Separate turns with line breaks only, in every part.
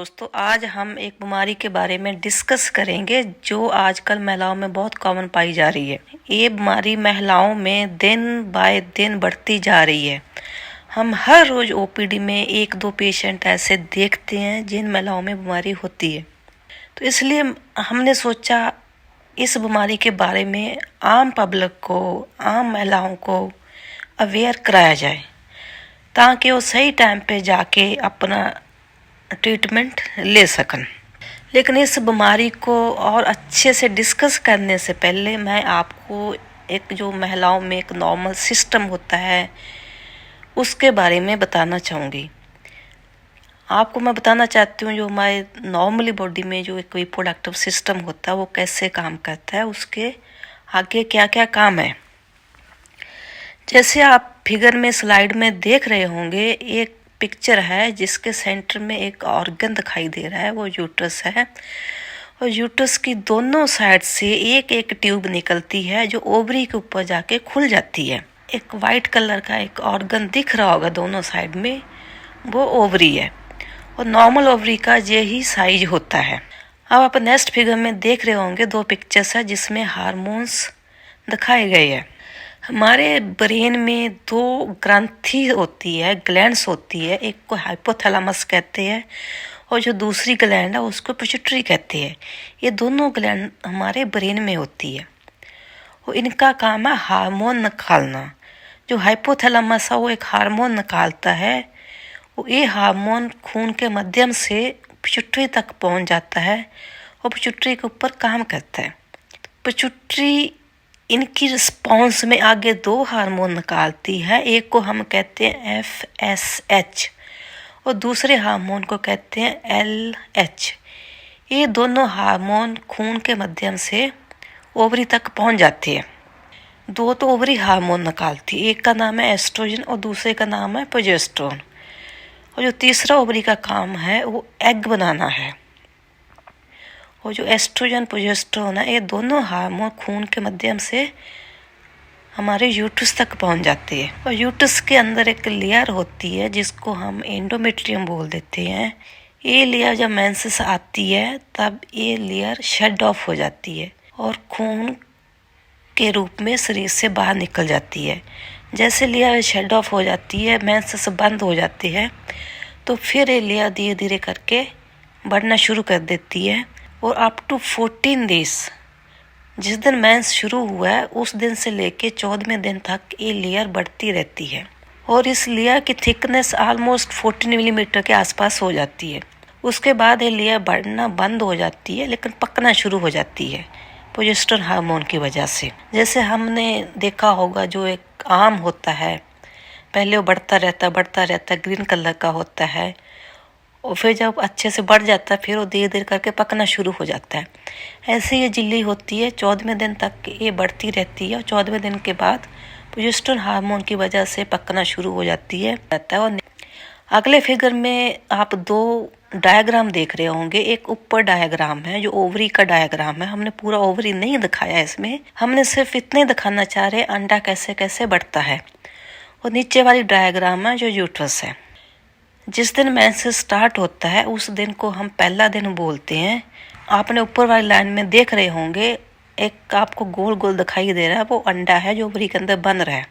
दोस्तों, आज हम एक बीमारी के बारे में डिस्कस करेंगे जो आजकल महिलाओं में बहुत कॉमन पाई जा रही है। ये बीमारी महिलाओं में दिन बाय दिन बढ़ती जा रही है। हम हर रोज ओपीडी में एक दो पेशेंट ऐसे देखते हैं जिन महिलाओं में बीमारी होती है। तो इसलिए हमने सोचा इस बीमारी के बारे में आम पब्लिक को, आम महिलाओं को अवेयर कराया जाए ताकि वो सही टाइम पे जाके अपना ट्रीटमेंट ले सकन। लेकिन इस बीमारी को और अच्छे से डिस्कस करने से पहले मैं आपको एक जो महिलाओं में एक नॉर्मल सिस्टम होता है उसके बारे में बताना चाहूँगी। आपको मैं बताना चाहती हूँ जो हमारे नॉर्मली बॉडी में जो एक रिप्रोडक्टिव सिस्टम होता है वो कैसे काम करता है, उसके आगे क्या क्या काम है। जैसे आप फिगर में स्लाइड में देख रहे होंगे, एक पिक्चर है जिसके सेंटर में एक ऑर्गन दिखाई दे रहा है, वो यूट्रस है। और यूट्रस की दोनों साइड से एक एक ट्यूब निकलती है जो ओवरी के ऊपर जाके खुल जाती है। एक वाइट कलर का एक ऑर्गन दिख रहा होगा दोनों साइड में, वो ओवरी है और नॉर्मल ओवरी का यही साइज होता है। अब आप नेक्स्ट फिगर में देख रहे होंगे दो पिक्चर्स है जिसमें हार्मोन्स दिखाए गए हैं। हमारे ब्रेन में दो ग्रंथि होती है, ग्लैंड्स होती है। एक को हाइपोथैलेमस कहते हैं और जो दूसरी ग्लैंड है उसको पिट्यूटरी कहते हैं। ये दोनों ग्लैंड हमारे ब्रेन में होती है और इनका काम है हार्मोन निकालना। जो हाइपोथैलेमस है वो एक हार्मोन निकालता है। वो ये हार्मोन खून के माध्यम से पिट्यूटरी तक पहुंच जाता है और पिट्यूटरी के ऊपर काम करता है। पिट्यूटरी इनकी रिस्पॉन्स में आगे दो हार्मोन निकालती है। एक को हम कहते हैं FSH और दूसरे हार्मोन को कहते हैं LH। ये दोनों हार्मोन खून के माध्यम से ओवरी तक पहुंच जाती है। दो तो ओवरी हार्मोन निकालती है, एक का नाम है एस्ट्रोजन और दूसरे का नाम है प्रोजेस्टेरोन। और जो तीसरा ओवरी का काम है वो एग बनाना है। और जो एस्ट्रोजन प्रोजेस्टेरोन है ये दोनों हार्मोन खून के माध्यम से हमारे यूट्रस तक पहुंच जाती है। और यूट्रस के अंदर एक लेयर होती है जिसको हम एंडोमेट्रियम बोल देते हैं। ये लेयर जब मेंसेस आती है तब ये लेयर शट ऑफ हो जाती है और खून के रूप में शरीर से बाहर निकल जाती है। जैसे लेयर शट ऑफ हो जाती है, मेंसेस बंद हो जाती है, तो फिर ये लेयर धीरे धीरे करके बढ़ना शुरू कर देती है और अप टू 14 डेज, जिस दिन मेंस शुरू हुआ है उस दिन से लेके 14वें दिन तक ये लेयर बढ़ती रहती है और इस लेयर की थिकनेस ऑलमोस्ट 14 मिलीमीटर के आसपास हो जाती है। उसके बाद ये लेयर बढ़ना बंद हो जाती है लेकिन पकना शुरू हो जाती है प्रोजेस्टेरोन हार्मोन की वजह से। जैसे हमने देखा होगा जो एक आम होता है, पहले वो बढ़ता रहता है, ग्रीन कलर का होता है और फिर जब अच्छे से बढ़ जाता है फिर वो धीरे धीरे करके पकना शुरू हो जाता है। ऐसे ये झिल्ली होती है, 14वें दिन तक ये बढ़ती रहती है और 14वें दिन के बाद प्रोजेस्टेरोन हार्मोन की वजह से पकना शुरू हो जाती है। और अगले फिगर में आप दो डायग्राम देख रहे होंगे। एक ऊपर डायग्राम है जो ओवरी का डायग्राम है। हमने पूरा ओवरी नहीं दिखाया इसमें, हमने सिर्फ इतने दिखाना चाह रहे अंडा कैसे कैसे बढ़ता है। और नीचे वाली डायग्राम है जो यूट्रस है। जिस दिन मेंसेस स्टार्ट होता है उस दिन को हम पहला दिन बोलते हैं। आपने ऊपर वाली लाइन में देख रहे होंगे एक आपको गोल गोल दिखाई दे रहा है, वो अंडा है जो ओवरी के अंदर बन रहा है।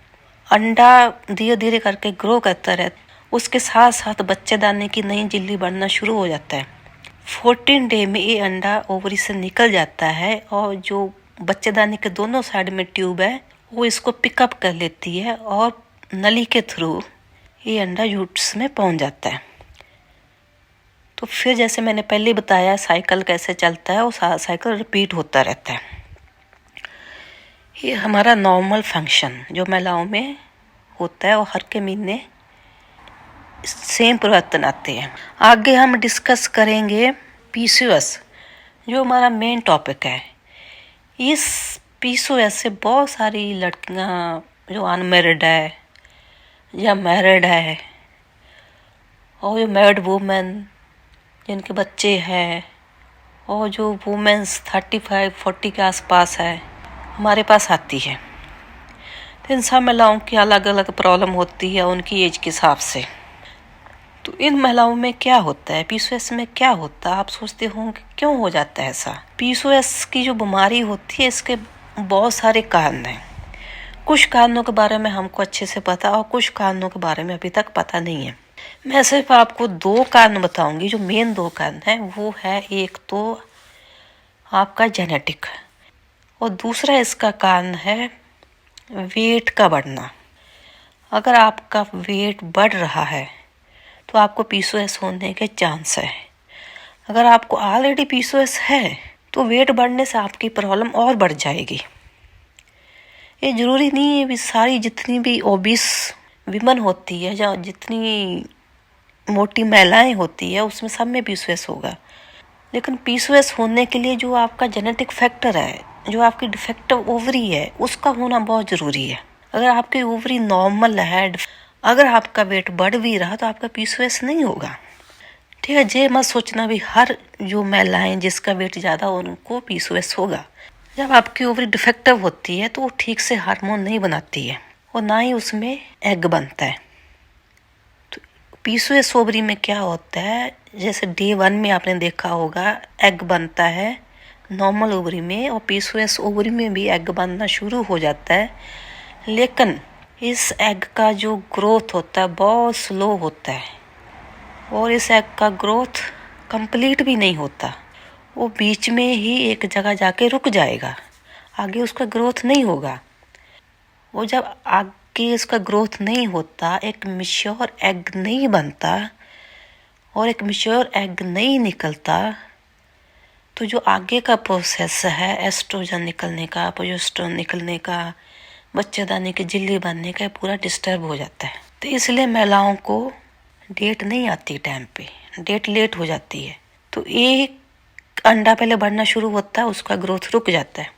अंडा धीरे धीरे करके ग्रो करता रहता है, उसके साथ साथ बच्चेदानी की नई झिल्ली बनना शुरू हो जाता है। 14 डे में ये अंडा ओवरी से निकल जाता है और जो बच्चेदानी के दोनों साइड में ट्यूब है वो इसको पिकअप कर लेती है और नली के थ्रू ये अंडा यूट्रस में पहुंच जाता है। तो फिर जैसे मैंने पहले बताया साइकिल कैसे चलता है, वो साइकिल रिपीट होता रहता है। ये हमारा नॉर्मल फंक्शन जो महिलाओं में होता है और हर के महीने सेम परिवर्तन आते हैं। आगे हम डिस्कस करेंगे PCOS जो हमारा मेन टॉपिक है। इस PCOS से बहुत सारी लड़कियां जो अनमैरिड है या मैरिड है और जो मैरिड वुमेन जिनके बच्चे हैं और जो वुमेन्स 35-40 के आसपास है हमारे पास आती है। तो इन सब महिलाओं की अलग अलग प्रॉब्लम होती है उनकी एज के हिसाब से। तो इन महिलाओं में क्या होता है, पीसीओएस में क्या होता है, आप सोचते होंगे क्यों हो जाता है ऐसा। पीसीओएस की जो बीमारी होती है इसके बहुत सारे कारण हैं। कुछ कारणों के बारे में हमको अच्छे से पता और कुछ कारणों के बारे में अभी तक पता नहीं है। मैं सिर्फ आपको 2 कारण बताऊंगी, जो मेन 2 कारण हैं। वो है एक तो आपका जेनेटिक और दूसरा इसका कारण है वेट का बढ़ना। अगर आपका वेट बढ़ रहा है तो आपको पीसीओएस होने के चांस है। अगर आपको ऑलरेडी पीसीओएस है तो वेट बढ़ने से आपकी प्रॉब्लम और बढ़ जाएगी। ये ज़रूरी नहीं है भी सारी जितनी भी ओबीस विमन होती है या जितनी मोटी महिलाएं होती है उसमें सब में पीसीओएस होगा। लेकिन पीसीओएस होने के लिए जो आपका जेनेटिक फैक्टर है, जो आपकी डिफेक्टिव ओवरी है, उसका होना बहुत ज़रूरी है। अगर आपकी ओवरी नॉर्मल है, अगर आपका वेट बढ़ भी रहा तो आपका पीसीओएस नहीं होगा। ठीक है, ये मत सोचना भी हर जो महिलाएं जिसका वेट ज़्यादा हो उनको पीसीओएस होगा। जब आपकी ओवरी डिफेक्टिव होती है तो वो ठीक से हार्मोन नहीं बनाती है और ना ही उसमें एग बनता है। तो पीसीओएस ओवरी में क्या होता है, जैसे डे 1 में आपने देखा होगा एग बनता है नॉर्मल ओवरी में, और पीसीओएस ओवरी में भी एग बनना शुरू हो जाता है। लेकिन इस एग का जो ग्रोथ होता है बहुत स्लो होता है और इस एग का ग्रोथ कंप्लीट भी नहीं होता। वो बीच में ही एक जगह जाके रुक जाएगा, आगे उसका ग्रोथ नहीं होगा। वो जब आगे इसका ग्रोथ नहीं होता, एक मैच्योर एग नहीं बनता और एक मैच्योर एग नहीं निकलता, तो जो आगे का प्रोसेस है एस्ट्रोजन निकलने का, प्रोजेस्टेरोन निकलने का, बच्चेदानी की झिल्ली बनने का, पूरा डिस्टर्ब हो जाता है। तो इसलिए महिलाओं को डेट नहीं आती टाइम पे, डेट लेट हो जाती है। तो एक अंडा पहले बढ़ना शुरू होता है, उसका ग्रोथ रुक जाता है।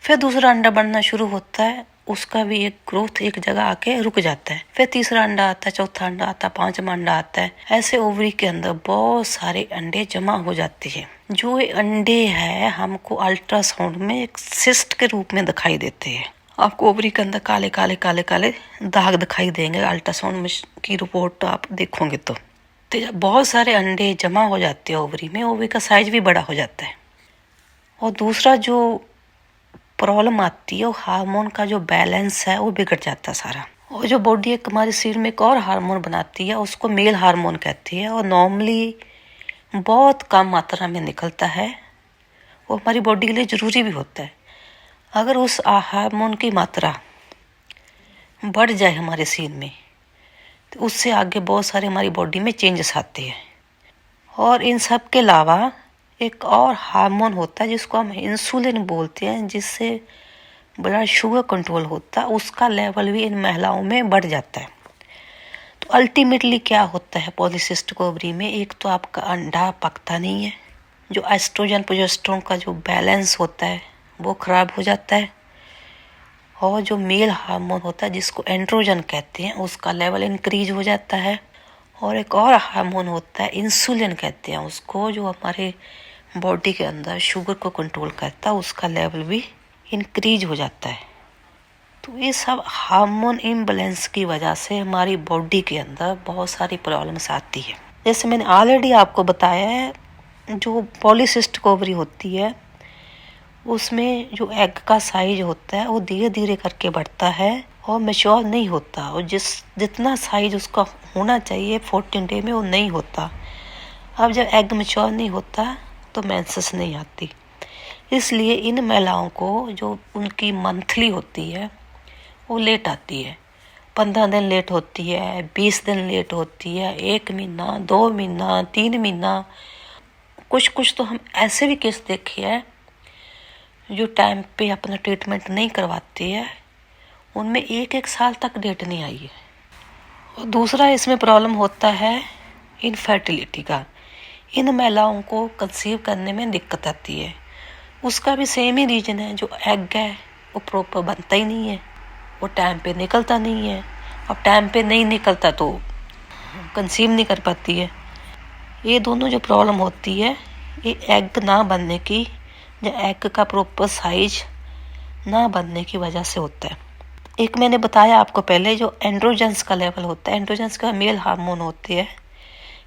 फिर दूसरा अंडा बढ़ना शुरू होता है, उसका भी एक ग्रोथ एक जगह आके रुक जाता है। फिर तीसरा अंडा आता है, चौथा अंडा आता है, 5वां अंडा आता है। ऐसे ओवरी के अंदर बहुत सारे अंडे जमा हो जाते हैं। जो अंडे हैं हमको अल्ट्रासाउंड में एक सिस्ट के रूप में दिखाई देते हैं। आपको ओवरी के अंदर काले काले काले काले दाग दिखाई देंगे अल्ट्रासाउंड में की रिपोर्ट आप देखोगे तो जब बहुत सारे अंडे जमा हो जाते हैं ओवरी में, ओवरी का साइज भी बड़ा हो जाता है। और दूसरा जो प्रॉब्लम आती है वो हार्मोन का जो बैलेंस है वो बिगड़ जाता है सारा। और जो बॉडी एक हमारे शरीर में एक और हार्मोन बनाती है उसको मेल हार्मोन कहती है, और नॉर्मली बहुत कम मात्रा में निकलता है। वो हमारी बॉडी के लिए ज़रूरी भी होता है। अगर उस हार्मोन की मात्रा बढ़ जाए हमारे शरीर में तो उससे आगे बहुत सारे हमारी बॉडी में चेंजेस आते हैं। और इन सब के अलावा एक और हार्मोन होता है जिसको हम इंसुलिन बोलते हैं, जिससे ब्लड शुगर कंट्रोल होता है, उसका लेवल भी इन महिलाओं में बढ़ जाता है। तो अल्टीमेटली क्या होता है पॉलीसिस्टिक ओवरी में, एक तो आपका अंडा पकता नहीं है, जो एस्ट्रोजन प्रोजेस्टेरोन का जो बैलेंस होता है वो खराब हो जाता है, और जो मेल हार्मोन होता है जिसको एंड्रोजन कहते हैं उसका लेवल इंक्रीज हो जाता है। और एक और हार्मोन होता है इंसुलिन कहते हैं उसको, जो हमारे बॉडी के अंदर शुगर को कंट्रोल करता है, उसका लेवल भी इंक्रीज हो जाता है। तो ये सब हार्मोन इम्बैलेंस की वजह से हमारी बॉडी के अंदर बहुत सारी प्रॉब्लम्स आती है। जैसे मैंने ऑलरेडी आपको बताया है, जो पॉलीसिस्टिक ओवरी होती है उसमें जो एग का साइज होता है वो धीरे धीरे करके बढ़ता है और मैच्योर नहीं होता, और जितना साइज उसका होना चाहिए 14 डे में वो नहीं होता। अब जब एग मैच्योर नहीं होता तो मेंसेस नहीं आती। इसलिए इन महिलाओं को जो उनकी मंथली होती है वो लेट आती है, 15 दिन लेट होती है, 20 दिन लेट होती है, 1 महीना, 2 महीना, 3 महीना। कुछ तो हम ऐसे भी केस देखे हैं जो टाइम पे अपना ट्रीटमेंट नहीं करवाती है, उनमें 1 साल तक डेट नहीं आई है। और दूसरा इसमें प्रॉब्लम होता है इनफर्टिलिटी का। इन महिलाओं को कंसीव करने में दिक्कत आती है, उसका भी सेम ही रीजन है, जो एग है वो प्रॉपर बनता ही नहीं है, वो टाइम पे निकलता नहीं है। अब टाइम पे नहीं निकलता तो कंसीव नहीं कर पाती है। ये दोनों जो प्रॉब्लम होती है ये एग ना बनने की या एग का प्रॉपर साइज ना बनने की वजह से होता है। एक मैंने बताया आपको पहले, जो एंड्रोजन्स का लेवल होता है, एंड्रोजन्स का मेल हार्मोन होते हैं,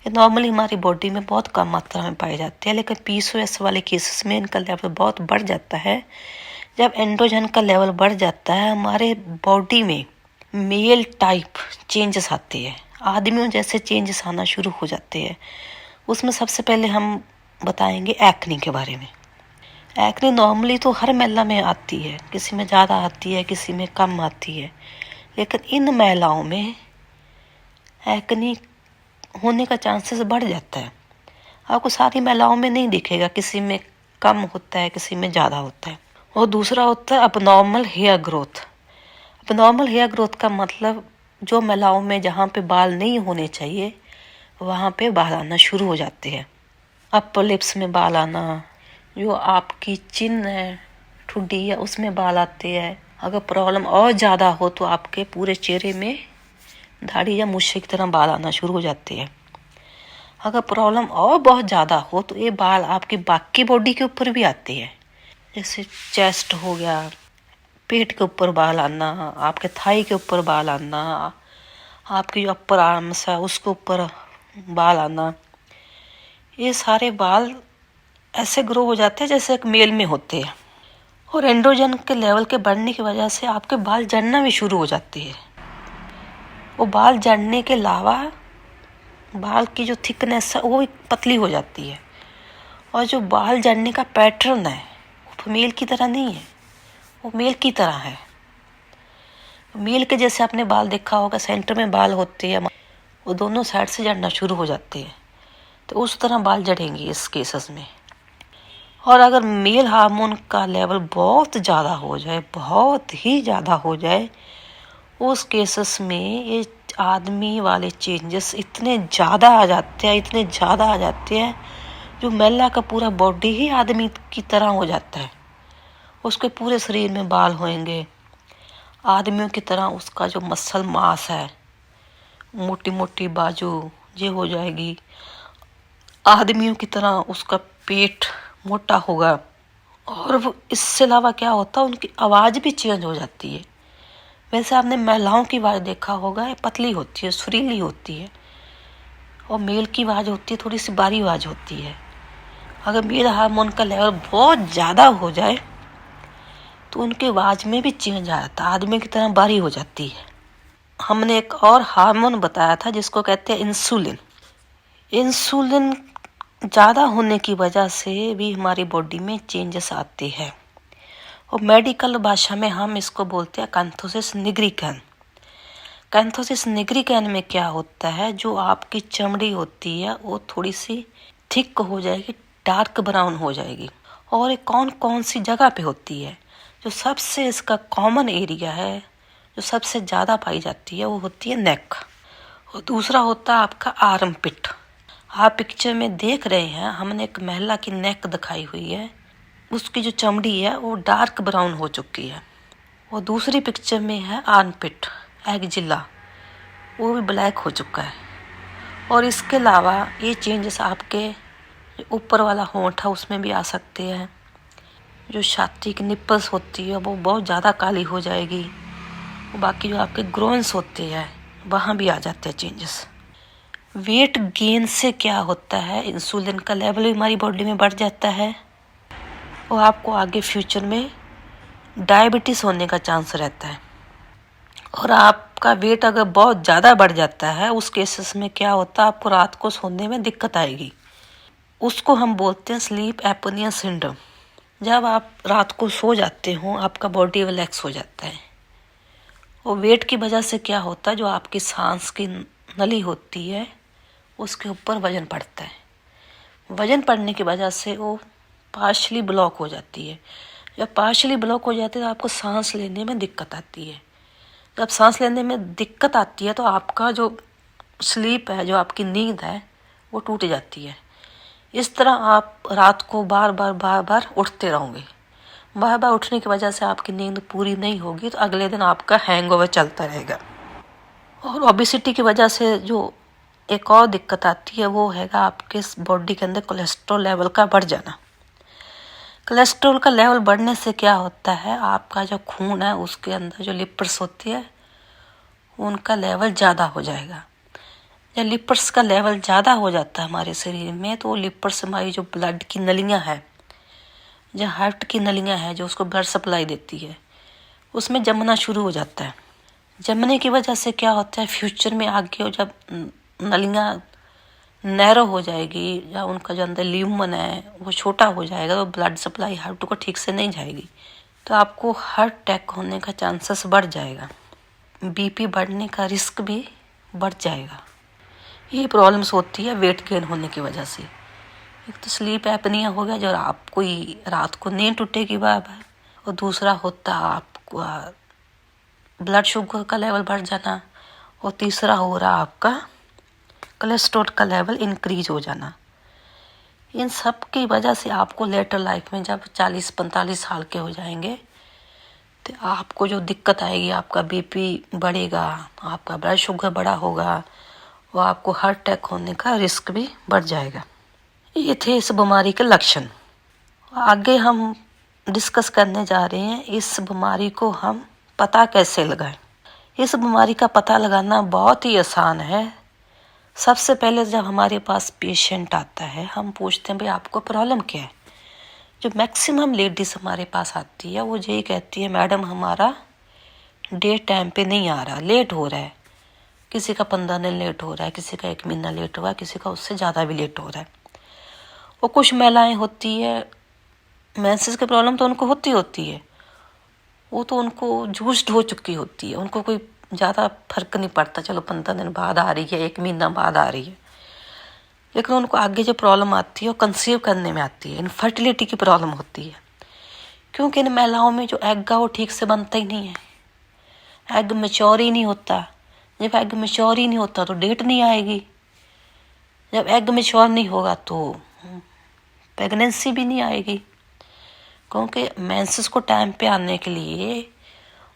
ये नॉर्मली हमारी बॉडी में बहुत कम मात्रा में पाए जाते हैं, लेकिन पीसीओएस वाले केसेस में इनका लेवल बहुत बढ़ जाता है। जब एंड्रोजन का लेवल बढ़ जाता है, हमारे बॉडी में मेल टाइप चेंजेस आते हैं, आदमियों जैसे चेंजेस आना शुरू हो जाते हैं। उसमें सबसे पहले हम बताएंगे एक्ने के बारे में। एक्ने नॉर्मली तो हर महिला में आती है, किसी में ज़्यादा आती है, किसी में कम आती है, लेकिन इन महिलाओं में एक्ने होने का चांसेस बढ़ जाता है। आपको सारी महिलाओं में नहीं दिखेगा, किसी में कम होता है, किसी में ज़्यादा होता है। और दूसरा होता है abnormal hair growth. Abnormal hair growth का मतलब जो महिलाओं में जहाँ पे बाल नहीं होने चाहिए वहाँ पे बाल आना शुरू हो जाते हैं। अपर लिप्स में बाल आना, जो आपकी चिन है, ठुड्डी है, उसमें बाल आते हैं। अगर प्रॉब्लम और ज़्यादा हो तो आपके पूरे चेहरे में दाढ़ी या मूछे की तरह बाल आना शुरू हो जाते हैं। अगर प्रॉब्लम और बहुत ज़्यादा हो तो ये बाल आपकी बाकी बॉडी के ऊपर भी आते हैं, जैसे चेस्ट हो गया, पेट के ऊपर बाल आना, आपके थाई के ऊपर बाल आना, आपकी जो अपर आर्म्स है उसके ऊपर बाल आना। ये सारे बाल ऐसे ग्रो हो जाते हैं जैसे एक मेल में होते हैं। और एंड्रोजन के लेवल के बढ़ने की वजह से आपके बाल झड़ना भी शुरू हो जाते हैं। वो बाल झड़ने के अलावा बाल की जो थिकनेस है वो भी पतली हो जाती है। और जो बाल झड़ने का पैटर्न है वो फीमेल की तरह नहीं है, वो मेल की तरह है। मेल के जैसे आपने बाल देखा होगा, सेंटर में बाल होते हैं, वो दोनों साइड से झड़ना शुरू हो जाते हैं, तो उस तरह बाल झड़ेंगे इस केसेस में। और अगर मेल हार्मोन का लेवल बहुत ज़्यादा हो जाए, बहुत ही ज़्यादा हो जाए, उस केसेस में ये आदमी वाले चेंजेस इतने ज़्यादा आ जाते हैं, इतने ज़्यादा आ जाते हैं, जो महिला का पूरा बॉडी ही आदमी की तरह हो जाता है। उसके पूरे शरीर में बाल होंगे, आदमियों की तरह उसका जो मसल मास है, मोटी मोटी बाजू ये हो जाएगी, आदमियों की तरह उसका पेट मोटा होगा। और इससे अलावा क्या होता है, उनकी आवाज़ भी चेंज हो जाती है। वैसे आपने महिलाओं की आवाज़ देखा होगा, ये पतली होती है, सुरीली होती है, और मेल की आवाज़ होती है थोड़ी सी बारी आवाज़ होती है। अगर मेल हार्मोन का लेवल बहुत ज़्यादा हो जाए तो उनकी आवाज़ में भी चेंज आ जाता है, आदमी की तरह बारी हो जाती है। हमने एक और हार्मोन बताया था जिसको कहते हैं इंसुलिन। इंसुलिन ज़्यादा होने की वजह से भी हमारी बॉडी में चेंजेस आते हैं, और मेडिकल भाषा में हम इसको बोलते हैं कैंथोसिस निग्रिकैन। कैंथोसिस निग्रिकैन में क्या होता है, जो आपकी चमड़ी होती है वो थोड़ी सी थिक हो जाएगी, डार्क ब्राउन हो जाएगी। और ये कौन कौन सी जगह पे होती है, जो सबसे इसका कॉमन एरिया है, जो सबसे ज़्यादा पाई जाती है, वो होती है नेक। और दूसरा होता है आपका आर्म पिट। आप पिक्चर में देख रहे हैं, हमने एक महिला की नेक दिखाई हुई है, उसकी जो चमड़ी है वो डार्क ब्राउन हो चुकी है। और दूसरी पिक्चर में है आर्म पिट, एक्जिला, वो भी ब्लैक हो चुका है। और इसके अलावा ये चेंजेस आपके ऊपर वाला होंठ है उसमें भी आ सकते हैं। जो छाती की निप्पल्स होती है वो बहुत ज़्यादा काली हो जाएगी। बाकी जो आपके ग्रोन्स होते हैं वहाँ भी आ जाते हैं चेंजेस। वेट गेन से क्या होता है, इंसुलिन का लेवल भी हमारी बॉडी में बढ़ जाता है, और आपको आगे फ्यूचर में डायबिटीज़ होने का चांस रहता है। और आपका वेट अगर बहुत ज़्यादा बढ़ जाता है, उस केसेस में क्या होता है, आपको रात को सोने में दिक्कत आएगी। उसको हम बोलते हैं स्लीप एपोनिया सिंड्रोम। जब आप रात को सो जाते हो आपका बॉडी रिलैक्स हो जाता है, और वेट की वजह से क्या होता है, जो आपकी सांस की नली होती है उसके ऊपर वजन पड़ता है। वजन पड़ने की वजह से वो पार्शली ब्लॉक हो जाती है। जब पार्शली ब्लॉक हो जाती है तो आपको सांस लेने में दिक्कत आती है। जब सांस लेने में दिक्कत आती है तो आपका जो स्लीप है, जो आपकी नींद है, वो टूट जाती है। इस तरह आप रात को बार बार उठते रहोगे। बार बार उठने की वजह से आपकी नींद पूरी नहीं होगी, तो अगले दिन आपका हैंगओवर चलता रहेगा। और ओबेसिटी की वजह से जो एक और दिक्कत आती है वो हैगा आपके बॉडी के अंदर कोलेस्ट्रॉल लेवल का बढ़ जाना। कोलेस्ट्रॉल का लेवल बढ़ने से क्या होता है, आपका जो खून है उसके अंदर जो लिपिड्स होती है उनका लेवल ज़्यादा हो जाएगा। जब लिपिड्स का लेवल ज़्यादा हो जाता है हमारे शरीर में, तो वो लिपिड्स हमारी जो ब्लड की नलियाँ हैं, जो हार्ट की नलियाँ हैं जो उसको ब्लड सप्लाई देती है, उसमें जमना शुरू हो जाता है। जमने की वजह से क्या होता है, फ्यूचर में आगे जब नलियाँ नैरो हो जाएगी या उनका जो अंदर ल्यूमन है वो छोटा हो जाएगा, तो ब्लड सप्लाई हार्ट को ठीक से नहीं जाएगी, तो आपको हार्ट अटैक होने का चांसेस बढ़ जाएगा, बीपी बढ़ने का रिस्क भी बढ़ जाएगा। ये प्रॉब्लम्स होती है वेट गेन होने की वजह से। एक तो स्लीप एपनिया हो गया, जो आपको रात को नींद टूटेगी बार बार, और दूसरा होता है आपको ब्लड शुगर का लेवल बढ़ जाना, और तीसरा हो रहा आपका कोलेस्ट्रॉल का लेवल इंक्रीज हो जाना। इन सब की वजह से आपको लेटर लाइफ में जब 40-45 साल के हो जाएंगे तो आपको जो दिक्कत आएगी, आपका बीपी बढ़ेगा, आपका ब्लड शुगर बढ़ा होगा, और आपको हार्ट अटैक होने का रिस्क भी बढ़ जाएगा। ये थे इस बीमारी के लक्षण। आगे हम डिस्कस करने जा रहे हैं इस बीमारी को हम पता कैसे लगाएं। इस बीमारी का पता लगाना बहुत ही आसान है। सबसे पहले जब हमारे पास पेशेंट आता है, हम पूछते हैं भाई आपको प्रॉब्लम क्या है। जो मैक्सिमम लेडीज हमारे पास आती है वो यही कहती है, मैडम हमारा डेट टाइम पे नहीं आ रहा, लेट हो रहा है। किसी का 15 दिन लेट हो रहा है, किसी का 1 महीना लेट हुआ, किसी का उससे ज़्यादा भी लेट हो रहा है। और कुछ महिलाएं होती है, मेंसेस की प्रॉब्लम तो उनको होती है, वो तो उनको जूस्ड हो चुकी होती है, उनको कोई ज़्यादा फर्क नहीं पड़ता, चलो 15 दिन बाद आ रही है, 1 महीना बाद आ रही है। लेकिन उनको आगे जो प्रॉब्लम आती है वो कंसीव करने में आती है, इनफर्टिलिटी की प्रॉब्लम होती है। क्योंकि इन महिलाओं में जो एग है वो ठीक से बनता ही नहीं है, एग मैच्योर ही नहीं होता। जब एग मैच्योर ही नहीं होता तो डेट नहीं आएगी, जब एग मैच्योर नहीं होगा तो प्रेगनेंसी भी नहीं आएगी। क्योंकि मेंसेस को टाइम पे आने के लिए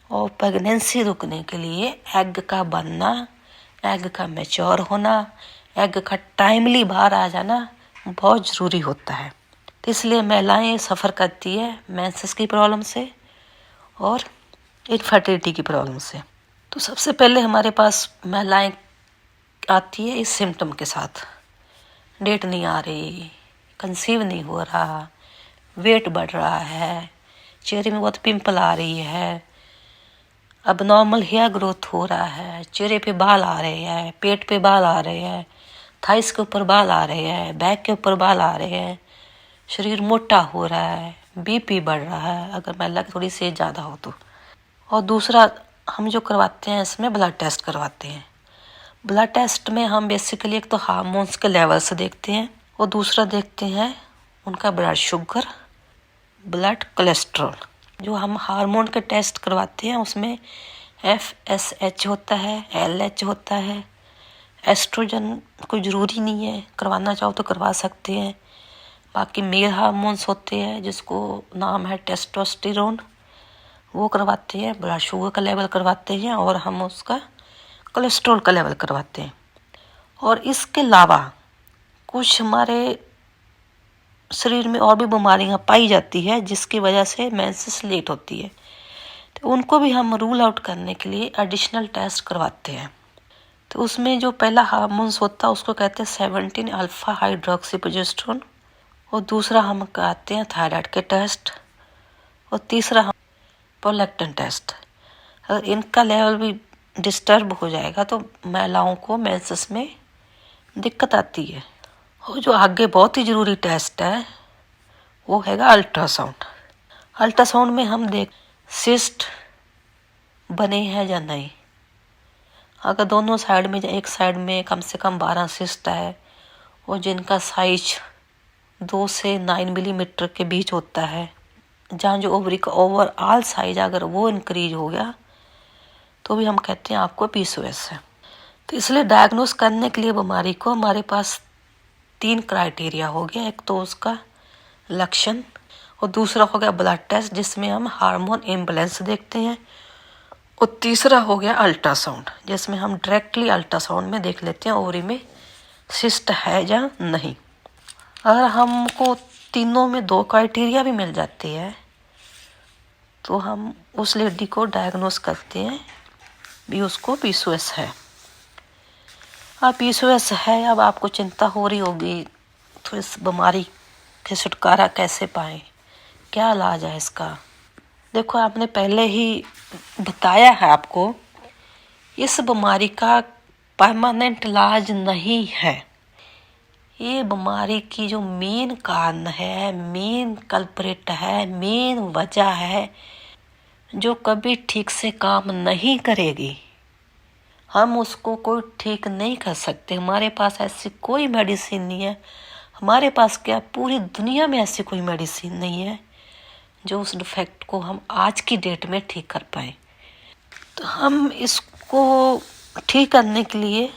और प्रेगनेंसी रुकने के लिए एग का बनना, एग का मैच्योर होना, एग का टाइमली बाहर आ जाना बहुत ज़रूरी होता है। तो इसलिए महिलाएं सफ़र करती है मेंसेस की प्रॉब्लम से और इनफर्टिलिटी की प्रॉब्लम से। तो सबसे पहले हमारे पास महिलाएं आती है इस सिम्टम के साथ, डेट नहीं आ रही, कंसीव नहीं हो रहा, वेट बढ़ रहा है, चेहरे में बहुत पिंपल आ रही है, अब नॉर्मल हेयर ग्रोथ हो रहा है, चेहरे पे बाल आ रहे हैं, पेट पे बाल आ रहे हैं, थाइस के ऊपर बाल आ रहे हैं, बैक के ऊपर बाल आ रहे हैं, शरीर मोटा हो रहा है, बीपी बढ़ रहा है अगर महिला की थोड़ी सी ज़्यादा हो तो। और दूसरा हम जो करवाते हैं इसमें ब्लड टेस्ट करवाते हैं। ब्लड टेस्ट में हम बेसिकली एक तो हार्मोन्स के लेवल से देखते हैं, और दूसरा देखते हैं उनका ब्लड शुगर, ब्लड कोलेस्ट्रॉल। जो हम हार्मोन के टेस्ट करवाते हैं उसमें FSH होता है, LH होता है, एस्ट्रोजन कोई ज़रूरी नहीं है, करवाना चाहो तो करवा सकते हैं। बाकी मेल हार्मोन्स होते हैं जिसको नाम है टेस्टोस्टेरोन, वो करवाते हैं, ब्लड शुगर का लेवल करवाते हैं, और हम उसका कोलेस्ट्रॉल का लेवल करवाते हैं। और इसके अलावा कुछ हमारे शरीर में और भी बीमारियां पाई जाती है जिसकी वजह से मेंसेस लेट होती है, तो उनको भी हम रूल आउट करने के लिए एडिशनल टेस्ट करवाते हैं। तो उसमें जो पहला हार्मोन्स होता है उसको कहते हैं 17 अल्फा हाइड्रोक्सी प्रोजेस्टेरोन, और दूसरा हम कराते हैं थायराइड के टेस्ट, और तीसरा हम प्रोलैक्टिन टेस्ट। अगर इनका लेवल भी डिस्टर्ब हो जाएगा तो महिलाओं को मेंसेस में दिक्कत आती है। और जो आगे बहुत ही ज़रूरी टेस्ट है वो हैगा अल्ट्रासाउंड। अल्ट्रासाउंड में हम देख सिस्ट बने हैं या नहीं। अगर दोनों साइड में, एक साइड में कम से कम 12 सिस्ट है और जिनका साइज 2 से 9 मिलीमीटर के बीच होता है, जहाँ जो ओवरी का ओवरऑल साइज अगर वो इंक्रीज हो गया तो भी हम कहते हैं आपको PCOS है। तो इसलिए डायग्नोस करने के लिए बीमारी को हमारे पास 3 क्राइटेरिया हो गया। एक तो उसका लक्षण, और दूसरा हो गया ब्लड टेस्ट जिसमें हम हार्मोन इम्बैलेंस देखते हैं, और तीसरा हो गया अल्ट्रासाउंड जिसमें हम डायरेक्टली अल्ट्रासाउंड में देख लेते हैं ओवरी में सिस्ट है या नहीं। अगर हमको तीनों में 2 क्राइटेरिया भी मिल जाती है तो हम उस लेडी को डायग्नोस करते हैं भी उसको PCOS है। अब PCOS है, अब आपको चिंता हो रही होगी तो इस बीमारी से छुटकारा कैसे पाएं, क्या इलाज है इसका। देखो, आपने पहले ही बताया है आपको, इस बीमारी का परमानेंट इलाज नहीं है। ये बीमारी की जो मेन कारण है, मेन कल्प्रिट है, मेन वजह है जो कभी ठीक से काम नहीं करेगी, हम उसको कोई ठीक नहीं कर सकते। हमारे पास ऐसी कोई मेडिसिन नहीं है, हमारे पास क्या पूरी दुनिया में ऐसी कोई मेडिसिन नहीं है जो उस डिफेक्ट को हम आज की डेट में ठीक कर पाए। तो हम इसको ठीक करने के लिए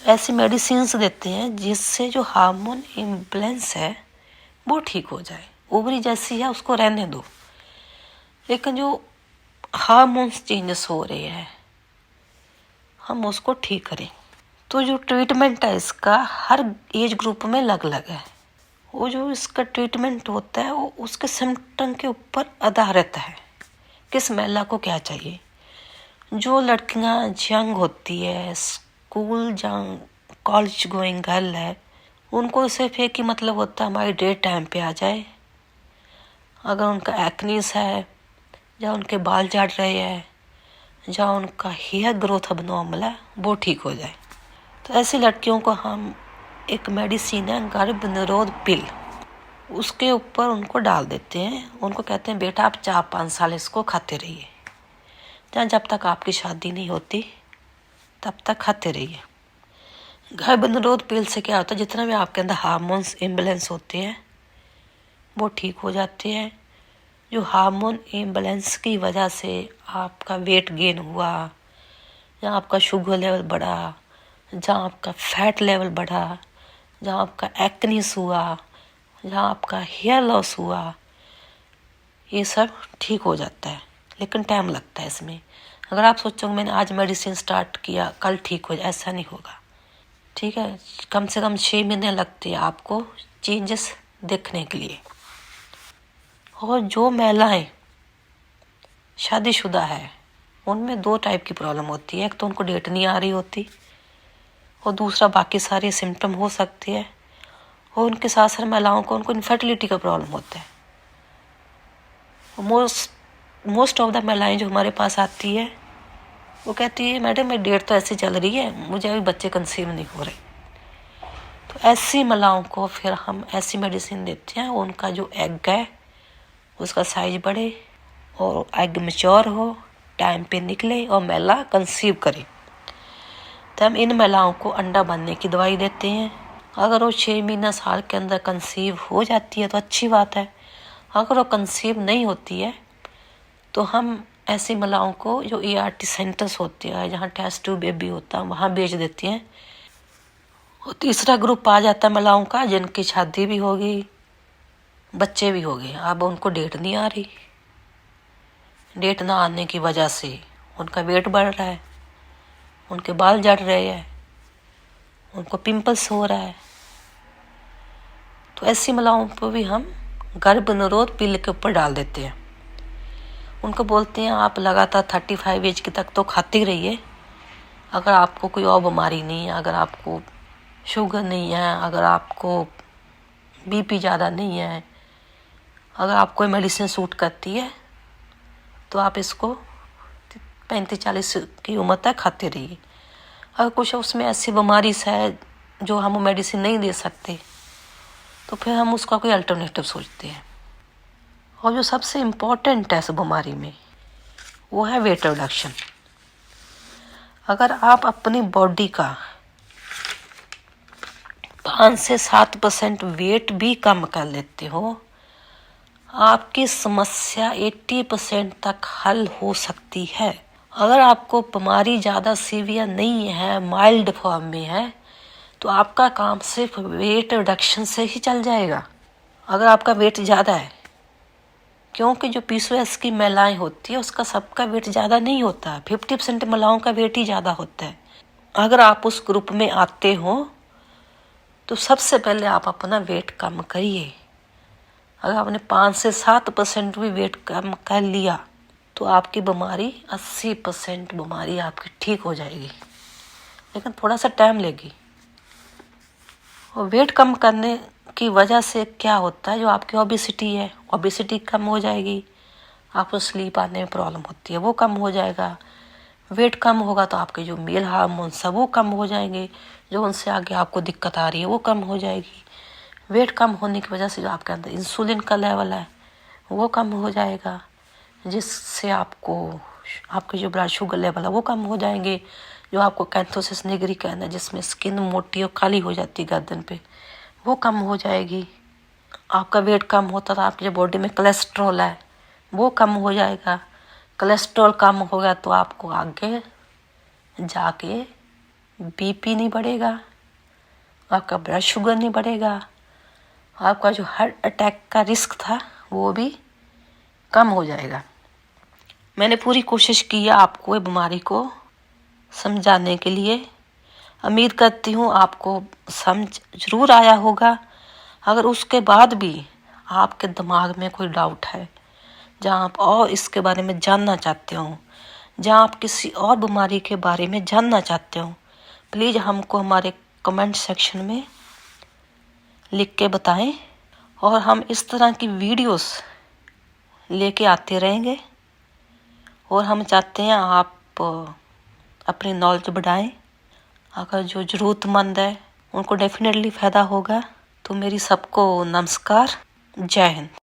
ऐसी मेडिसिन्स देते हैं जिससे जो हार्मोन इम्बैलेंस है वो ठीक हो जाए। ओवरी जैसी है उसको रहने दो, लेकिन जो हार्मोन्स चेंजेस हो रहे हैं हम उसको ठीक करें। तो जो ट्रीटमेंट है इसका हर एज ग्रुप में अलग अलग है। वो जो इसका ट्रीटमेंट होता है वो उसके सिम्टम के ऊपर आधारित है, किस महिला को क्या चाहिए। जो लड़कियां यंग होती है, स्कूल जंग कॉलेज गोइंग गर्ल है, उनको सिर्फ एक ही मतलब होता है हमारी डेट टाइम पे आ जाए। अगर उनका एक्नीस है, या उनके बाल झड़ रहे हैं, या उनका हेयर ग्रोथ अब नॉर्मल है, वो ठीक हो जाए। तो ऐसी लड़कियों को हम एक मेडिसिन है गर्भ निरोध पिल, उसके ऊपर उनको डाल देते हैं। उनको कहते हैं बेटा आप 4-5 साल इसको खाते रहिए, जब तक आपकी शादी नहीं होती तब तक खाते रहिए। गर्भ निरोध पिल से क्या होता है, जितना भी आपके अंदर हार्मोन्स इम्बैलेंस होते हैं वो ठीक हो जाते हैं। जो हार्मोन इम्बैलेंस की वजह से आपका वेट गेन हुआ, या आपका शुगर लेवल बढ़ा, जहाँ आपका फैट लेवल बढ़ा, जहाँ आपका एक्नीस हुआ, जहाँ आपका हेयर लॉस हुआ, ये सब ठीक हो जाता है। लेकिन टाइम लगता है इसमें। अगर आप सोचोगे मैंने आज मेडिसिन स्टार्ट किया कल ठीक हो जाए, ऐसा नहीं होगा। ठीक है, कम से कम 6 महीने लगते हैं आपको चेंजेस देखने के लिए। और जो महिलाएं शादीशुदा है उनमें 2 टाइप की प्रॉब्लम होती है। एक तो उनको डेट नहीं आ रही होती, और दूसरा बाकी सारे सिम्टम हो सकते हैं। और उनके साथ साथ महिलाओं को उनको इनफर्टिलिटी का प्रॉब्लम होता है। मोस्ट ऑफ द महिलाएं जो हमारे पास आती है वो कहती है मैडम मेरी डेट तो ऐसी चल रही है, मुझे अभी बच्चे कंसीव नहीं हो रहे। तो ऐसी महिलाओं को फिर हम ऐसी मेडिसिन देते हैं, उनका जो एग है उसका साइज बढ़े और एग मैच्योर हो, टाइम पे निकले और महिला कंसीव करे। तो हम इन महिलाओं को अंडा बनने की दवाई देते हैं। अगर वो 6 महीना साल के अंदर कंसीव हो जाती है तो अच्छी बात है। अगर वो कंसीव नहीं होती है तो हम ऐसी महिलाओं को जो ERT सेंटर्स होते हैं जहाँ टेस्ट ट्यूब बेबी होता है वहाँ भेज देती हैं। और तीसरा ग्रुप आ जाता है महिलाओं का जिनकी शादी भी हो गई, बच्चे भी हो गए, अब उनको डेट नहीं आ रही। डेट ना आने की वजह से उनका वेट बढ़ रहा है, उनके बाल झड़ रहे हैं, उनको पिंपल्स हो रहा है। तो ऐसी महिलाओं पर भी हम गर्भ निरोध पिल के ऊपर डाल देते हैं। उनको बोलते हैं आप लगातार 35 एज की तक तो खाते रहिए। अगर आपको कोई और बीमारी नहीं है, अगर आपको शुगर नहीं है, अगर आपको BP ज़्यादा नहीं है, अगर आपको कोई मेडिसिन सूट करती है तो आप इसको 35-40 की उम्र तक खाते रहिए। अगर कुछ उसमें ऐसी बीमारी है जो हम मेडिसिन नहीं दे सकते तो फिर हम उसका कोई अल्टरनेटिव सोचते हैं। और जो सबसे इम्पोर्टेंट है इस बीमारी में वो है वेट रिडक्शन। अगर आप अपनी बॉडी का 5 से 7% वेट भी कम कर लेते हो, आपकी समस्या 80% तक हल हो सकती है। अगर आपको बीमारी ज़्यादा सीवियर नहीं है, माइल्ड फॉर्म में है, तो आपका काम सिर्फ वेट रिडक्शन से ही चल जाएगा। अगर आपका वेट ज़्यादा है, क्योंकि जो PCOS की महिलाएं होती है उसका सबका वेट ज़्यादा नहीं होता, 50% महिलाओं का वेट ही ज़्यादा होता है। अगर आप उस ग्रुप में आते हो तो सबसे पहले आप अपना वेट कम करिए। अगर आपने 5 से 7% भी वेट कम कर लिया तो आपकी बीमारी 80% बीमारी आपकी ठीक हो जाएगी, लेकिन थोड़ा सा टाइम लेगी। और वेट कम करने की वजह से क्या होता है, जो आपकी ओबेसिटी है, ओबेसिटी कम हो जाएगी। आपको स्लीप आने में प्रॉब्लम होती है, वो कम हो जाएगा। वेट कम होगा तो आपके जो मेल हार्मोन सब वो कम हो जाएंगे, जो उनसे आगे आपको दिक्कत आ रही है वो कम हो जाएगी। वेट कम होने की वजह से जो आपके अंदर इंसुलिन का लेवल है वो कम हो जाएगा, जिससे आपको आपके जो ब्लड शुगर लेवल है वो कम हो जाएंगे। जो आपको कैंथोसिस निग्री कहना है, जिसमें स्किन मोटी और काली हो जाती है गर्दन पे, वो कम हो जाएगी। आपका वेट कम होता तो आपकी जो बॉडी में कोलेस्ट्रॉल है वो कम हो जाएगा। कोलेस्ट्रॉल कम होगा तो आपको आगे जाके बीपी नहीं बढ़ेगा, आपका ब्लड शुगर नहीं बढ़ेगा, आपका जो हार्ट अटैक का रिस्क था वो भी कम हो जाएगा। मैंने पूरी कोशिश की है आपको ये बीमारी को समझाने के लिए। उम्मीद करती हूँ आपको समझ जरूर आया होगा। अगर उसके बाद भी आपके दिमाग में कोई डाउट है, जहाँ आप और इसके बारे में जानना चाहते हो, जहाँ आप किसी और बीमारी के बारे में जानना चाहते हो, प्लीज़ हमको हमारे कमेंट सेक्शन में लिख के बताएं। और हम इस तरह की वीडियोस लेके आते रहेंगे। और हम चाहते हैं आप अपनी नॉलेज बढ़ाएं। अगर जो ज़रूरतमंद है उनको डेफिनेटली फ़ायदा होगा। तो मेरी सबको नमस्कार, जय हिंद।